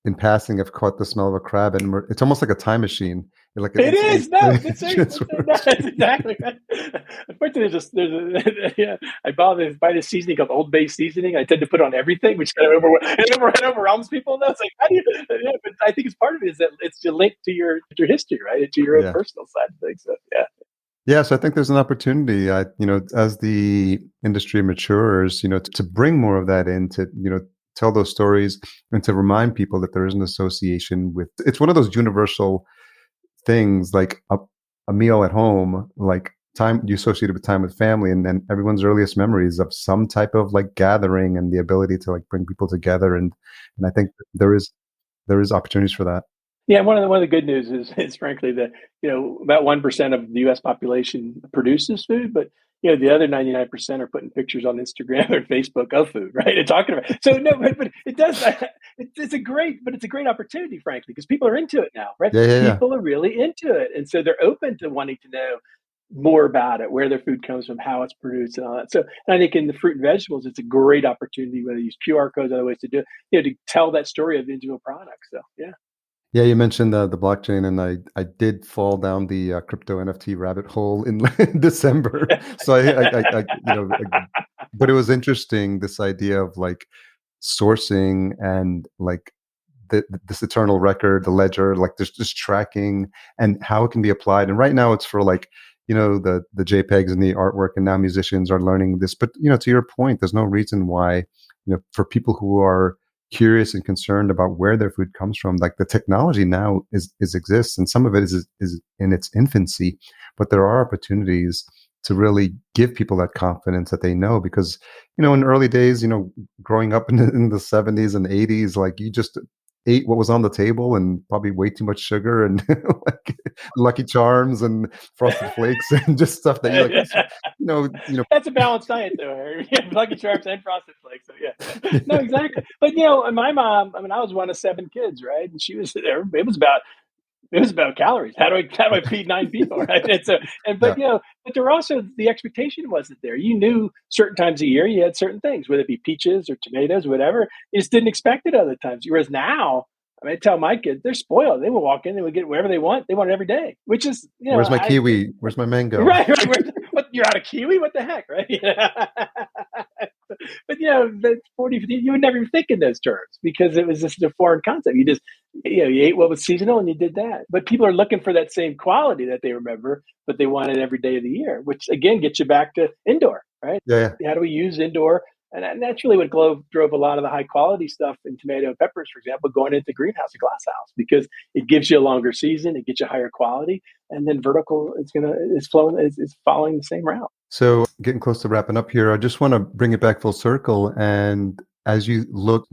in passing have caught the smell of a crab, and it's almost like a time machine. Like it is. No, that's exactly right. Unfortunately, yeah. I buy this seasoning called Old Bay seasoning. I tend to put on everything, which kind of overwhelms people. And it's like, how do you? Yeah, but I think it's part of it is that it's linked to your history, right, to your own personal side of things. So, yeah. Yeah, so I think there's an opportunity, as the industry matures, to bring more of that in, to, tell those stories and to remind people that there is an association with, it's one of those universal things, like a meal at home, like time you associate it with time with family, and then everyone's earliest memories of some type of like gathering and the ability to like bring people together. And I think there is opportunities for that. Yeah, one of the good news is frankly that about 1% of the U.S. population produces food, but the other 99% are putting pictures on Instagram or Facebook of food, right, and talking about it. So no, but it does. It's a great opportunity, frankly, because people are into it now, right? Yeah. People are really into it, and so they're open to wanting to know more about it, where their food comes from, how it's produced, and all that. So and I think in the fruit and vegetables, it's a great opportunity, whether you use QR codes, other ways to do it, to tell that story of individual products. So yeah. Yeah, you mentioned the blockchain, and I did fall down the crypto NFT rabbit hole in December. So but it was interesting, this idea of like sourcing and like this eternal record, the ledger, like there's just tracking and how it can be applied. And right now it's for like, the JPEGs and the artwork, and now musicians are learning this. But to your point, there's no reason why, for people who are curious and concerned about where their food comes from, like the technology now exists, and some of it is in its infancy, but there are opportunities to really give people that confidence that they know, because in early days, growing up in the 70s and 80s, like you just ate what was on the table, and probably way too much sugar, and like Lucky Charms and Frosted Flakes and just stuff that That's a balanced diet, though, Harry. Lucky Charms and Frosted Flakes. So yeah, no, exactly. But my mom. I mean, I was one of 7 kids, right? And she was there. It was about calories. How do I feed 9 people, right? But there were also, the expectation wasn't there. You knew certain times a year you had certain things, whether it be peaches or tomatoes, whatever. You just didn't expect it other times. Whereas now, I mean, I tell my kids, they're spoiled. They will walk in, they will get whatever they want. They want it every day, which is, where's my kiwi? Where's my mango? Right. What, you're out of kiwi? What the heck, right? But the 40, 50, you would never even think in those terms, because it was just a foreign concept. You just, you ate what was seasonal and you did that. But people are looking for that same quality that they remember, but they want it every day of the year, which again gets you back to indoor, right? Yeah. How do we use indoor? And that's really what drove a lot of the high quality stuff in tomato and peppers, for example, going into greenhouse and glass house, because it gives you a longer season, it gets you higher quality, and then vertical is following the same route. So getting close to wrapping up here, I just want to bring it back full circle. And as you look,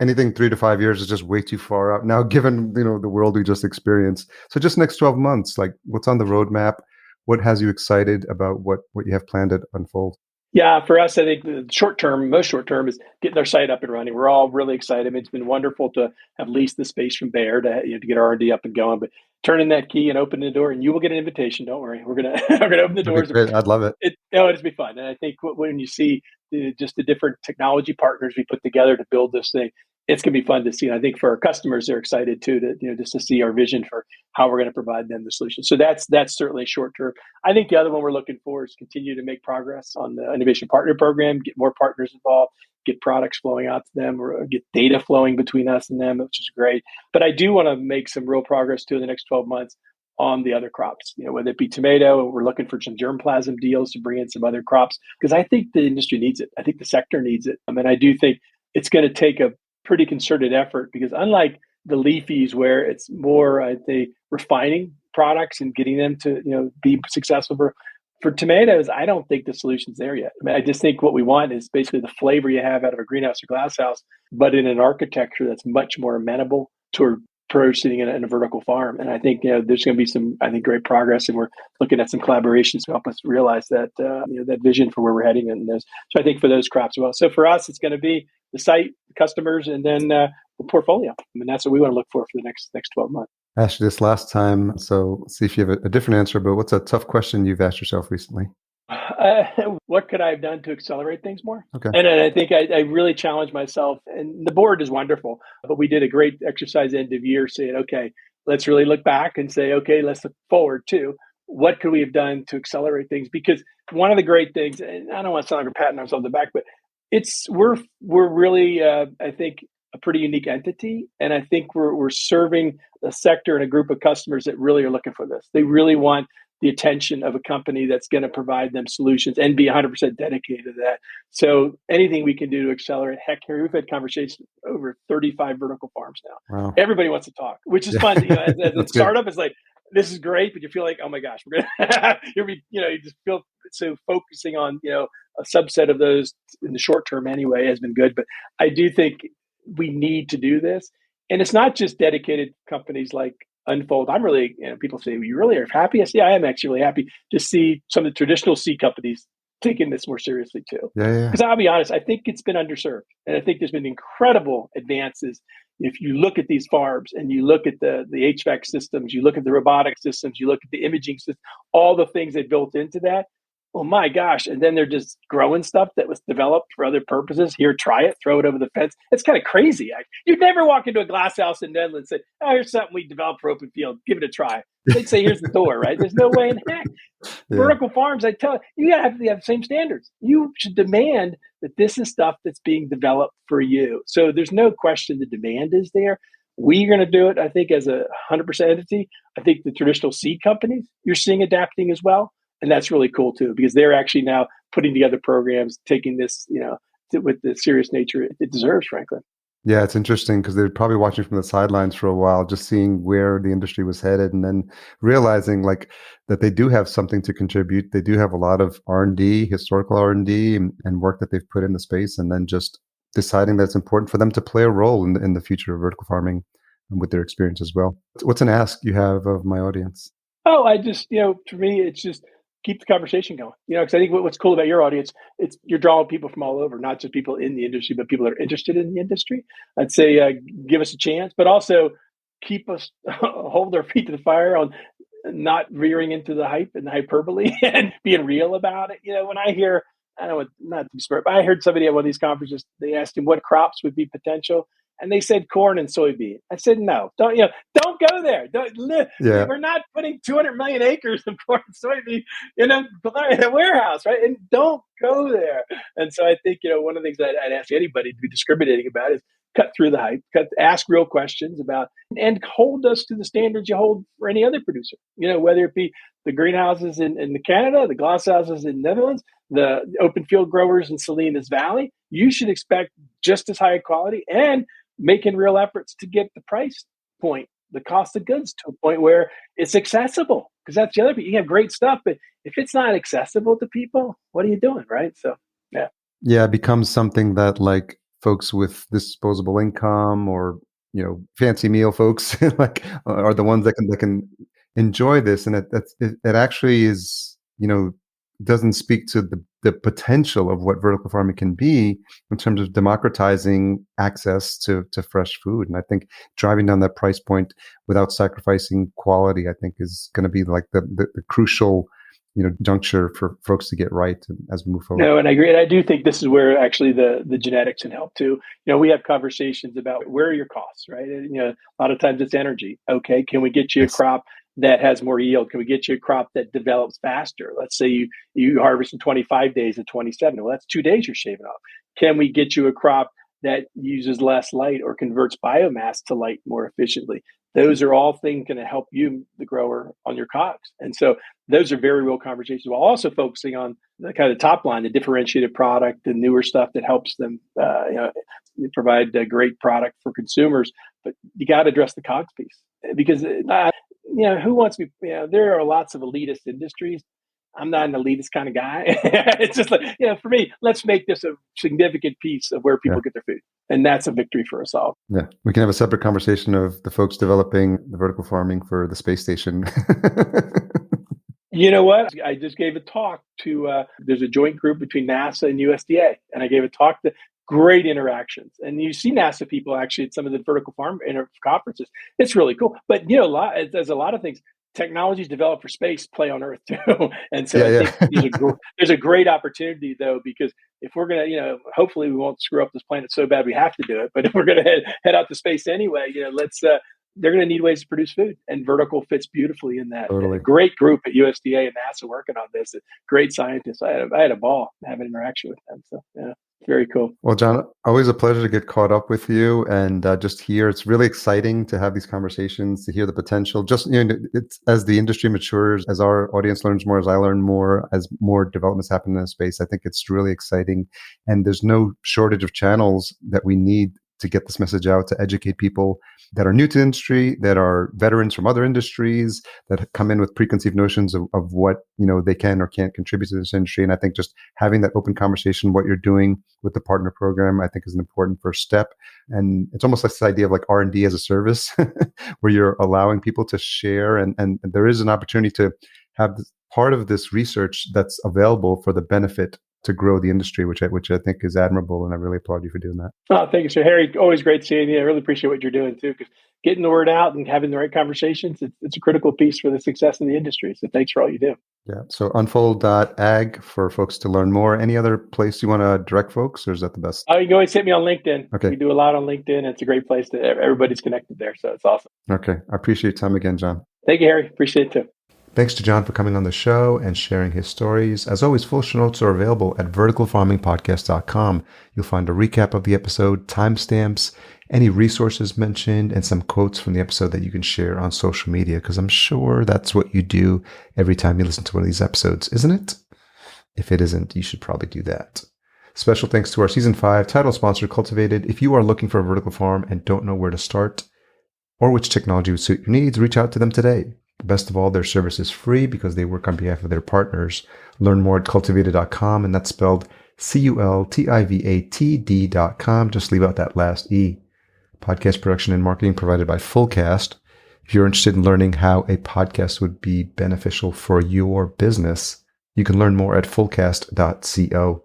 anything 3 to 5 years is just way too far out now, given, the world we just experienced. So just next 12 months, like what's on the roadmap? What has you excited about what you have planned to unfold? Yeah, for us, I think the most short term is getting our site up and running. We're all really excited. I mean, it's been wonderful to have leased the space from Bayer to get our R&D up and going. But turning that key and opening the door, and you will get an invitation. Don't worry, we're gonna open the doors. I'd love it. It'll be fun. And I think when you see just the different technology partners we put together to build this thing, it's going to be fun to see. And I think for our customers, they're excited too, to, just to see our vision for how we're going to provide them the solution. So that's certainly short term. I think the other one we're looking for is continue to make progress on the innovation partner program, get more partners involved, get products flowing out to them, or get data flowing between us and them, which is great. But I do want to make some real progress too in the next 12 months on the other crops, whether it be tomato. We're looking for some germplasm deals to bring in some other crops, because I think the industry needs it. I think the sector needs it. And I do think it's going to take a pretty concerted effort, because unlike the leafies, where it's more, I'd say, refining products and getting them to, be successful for tomatoes, I don't think the solution's there yet. I just think what we want is basically the flavor you have out of a greenhouse or glass house, but in an architecture that's much more amenable to producing in a vertical farm. And I think there's going to be some, I think, great progress, and we're looking at some collaborations to help us realize that that vision for where we're heading in this. So I think for those crops as well. So for us, it's going to be the site, the customers, and then the portfolio. That's what we want to look for the next 12 months. I asked you this last time, so see if you have a different answer, but what's a tough question you've asked yourself recently? What could I have done to accelerate things more? Okay. And I think I really challenged myself, and the board is wonderful, but we did a great exercise end of year saying, okay, let's really look back and say, okay, let's look forward too. What could we have done to accelerate things? Because one of the great things, and I don't want to sound like we're patting ourselves on the back, but we're really, I think, a pretty unique entity. And I think we're serving a sector and a group of customers that really are looking for this. They really want the attention of a company that's going to provide them solutions and be 100% dedicated to that. So anything we can do to accelerate, heck, here we've had conversations over 35 vertical farms now. Wow. Everybody wants to talk, which is fun. As a startup, it's like, this is great, but you feel like, oh my gosh, we're gonna, you just feel so focusing on, a subset of those in the short term anyway has been good. But I do think we need to do this, and it's not just dedicated companies like Unfold. I'm really, people say, well, you really are happy? I say, yeah, I am actually really happy to see some of the traditional seed companies taking this more seriously too. Yeah. Because I'll be honest, I think it's been underserved, and I think there's been incredible advances. If you look at these farms and you look at the HVAC systems, you look at the robotic systems, you look at the imaging systems, all the things they built into that. Oh my gosh. And then they're just growing stuff that was developed for other purposes. Here, try it, throw it over the fence. It's kind of crazy. You'd never walk into a glass house in Netherlands and say, oh, here's something we developed for open field. Give it a try. They'd say, here's the door, right? There's no way in heck. Yeah. Vertical farms, I tell you, got to have the same standards. You should demand that this is stuff that's being developed for you. So there's no question the demand is there. We're going to do it, I think, as a 100% entity. I think the traditional seed companies, you're seeing adapting as well. And that's really cool too, because they're actually now putting together programs, taking this, with the serious nature it deserves, frankly. Yeah, it's interesting because they're probably watching from the sidelines for a while, just seeing where the industry was headed, and then realizing that they do have something to contribute. They do have a lot of R&D, historical R&D, and work that they've put in the space, and then just deciding that it's important for them to play a role in the future of vertical farming with their experience as well. What's an ask you have of my audience? Oh, I just, for me, it's just keep the conversation going, because I think what's cool about your audience, it's you're drawing people from all over, not just people in the industry, but people that are interested in the industry. I'd say give us a chance, but also keep us, hold our feet to the fire on not veering into the hype and the hyperbole and being real about it. When I hear, I don't know, not to be smart, but I heard somebody at one of these conferences, they asked him what crops would be potential. And they said corn and soybean. I said, no, don't go there. We're not putting 200 million acres of corn and soybean in a warehouse, right? And don't go there. And so I think, one of the things I'd ask anybody to be discriminating about is cut through the hype, ask real questions about, and hold us to the standards you hold for any other producer, whether it be the greenhouses in Canada, the glass houses in Netherlands, the open field growers in Salinas Valley. You should expect just as high quality and making real efforts to get the price point, the cost of goods, to a point where it's accessible. Because that's the other thing. You have great stuff, but if it's not accessible to people, what are you doing, right? So, yeah. Yeah, it becomes something that folks with disposable income or, fancy meal folks are the ones that can enjoy this. And it actually is, doesn't speak to the potential of what vertical farming can be in terms of democratizing access to fresh food. And I think driving down that price point without sacrificing quality, I think, is going to be the crucial juncture for folks to get right as we move forward. No, and I agree. And I do think this is where actually the genetics can help too. We have conversations about where are your costs, right? And, a lot of times it's energy. Okay, can we get you a crop that has more yield? Can we get you a crop that develops faster? Let's say you harvest in 25 days and 27. Well, that's 2 days you're shaving off. Can we get you a crop that uses less light or converts biomass to light more efficiently? Those are all things going to help you, the grower, on your COGS. And so those are very real conversations, while also focusing on the kind of top line, the differentiated product, the newer stuff that helps them provide a great product for consumers. But you got to address the COGS piece, because who wants to be, there are lots of elitist industries. I'm not an elitist kind of guy. It's just like, for me, let's make this a significant piece of where people get their food. And that's a victory for us all. Yeah. We can have a separate conversation of the folks developing the vertical farming for the space station. You know what? I just gave a talk to, there's a joint group between NASA and USDA. And I gave a talk to great interactions. And you see NASA people actually at some of the vertical farm conferences. It's really cool. But, there's a lot of things. Technologies developed for space play on Earth too. And so I think there's a great opportunity though, because if we're going to, hopefully we won't screw up this planet so bad we have to do it. But if we're going to head out to space anyway, they're going to need ways to produce food, and vertical fits beautifully in that. Totally. A great group at USDA and NASA working on this. Great scientists. I had a ball having an interaction with them. So yeah. Very cool. Well, John, always a pleasure to get caught up with you and just hear. It's really exciting to have these conversations, to hear the potential. Just, it's as the industry matures, as our audience learns more, as I learn more, as more developments happen in this space, I think it's really exciting. And there's no shortage of channels that we need to get this message out, to educate people that are new to the industry, that are veterans from other industries, that come in with preconceived notions of what, they can or can't contribute to this industry. And I think just having that open conversation, what you're doing with the partner program, I think is an important first step. And it's almost like this idea of like R&D as a service, where you're allowing people to share. And there is an opportunity to have part of this research that's available for the benefit to grow the industry, which I think is admirable, and I really applaud you for doing that. Oh, thank you, sir. Harry, always great seeing you. I really appreciate what you're doing too, because getting the word out and having the right conversations, it's a critical piece for the success in the industry. So thanks for all you do. Yeah. So unfold.ag for folks to learn more. Any other place you want to direct folks, or is that the best? Oh, you can always hit me on LinkedIn. Okay. We do a lot on LinkedIn. It's a great place to everybody's connected there. So it's awesome. Okay. I appreciate your time again, John. Thank you, Harry. Appreciate it too. Thanks to John for coming on the show and sharing his stories. As always, full show notes are available at verticalfarmingpodcast.com. You'll find a recap of the episode, timestamps, any resources mentioned, and some quotes from the episode that you can share on social media, because I'm sure that's what you do every time you listen to one of these episodes, isn't it? If it isn't, you should probably do that. Special thanks to our Season 5 title sponsor, Cultivated. If you are looking for a vertical farm and don't know where to start or which technology would suit your needs, reach out to them today. Best of all, their service is free because they work on behalf of their partners. Learn more at cultivated.com, and that's spelled cultivatd.com. Just leave out that last E. Podcast production and marketing provided by Fullcast. If you're interested in learning how a podcast would be beneficial for your business, you can learn more at fullcast.co.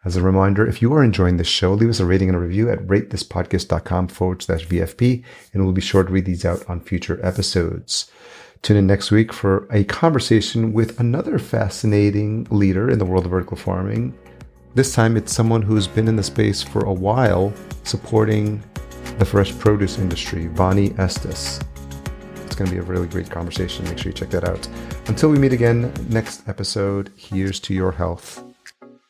As a reminder, if you are enjoying this show, leave us a rating and a review at ratethispodcast.com/VFP, and we'll be sure to read these out on future episodes. Tune in next week for a conversation with another fascinating leader in the world of vertical farming. This time it's someone who's been in the space for a while, supporting the fresh produce industry, Bonnie Estes. It's going to be a really great conversation. Make sure you check that out. Until we meet again next episode, here's to your health.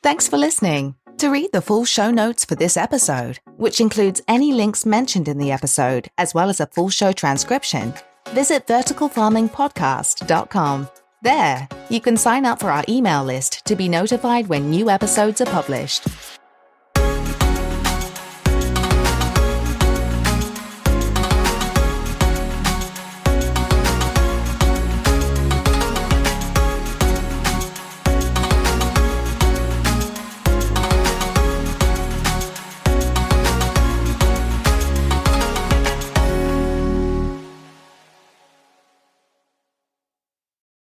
Thanks for listening. To read the full show notes for this episode, which includes any links mentioned in the episode, as well as a full show transcription, visit verticalfarmingpodcast.com. There, you can sign up for our email list to be notified when new episodes are published.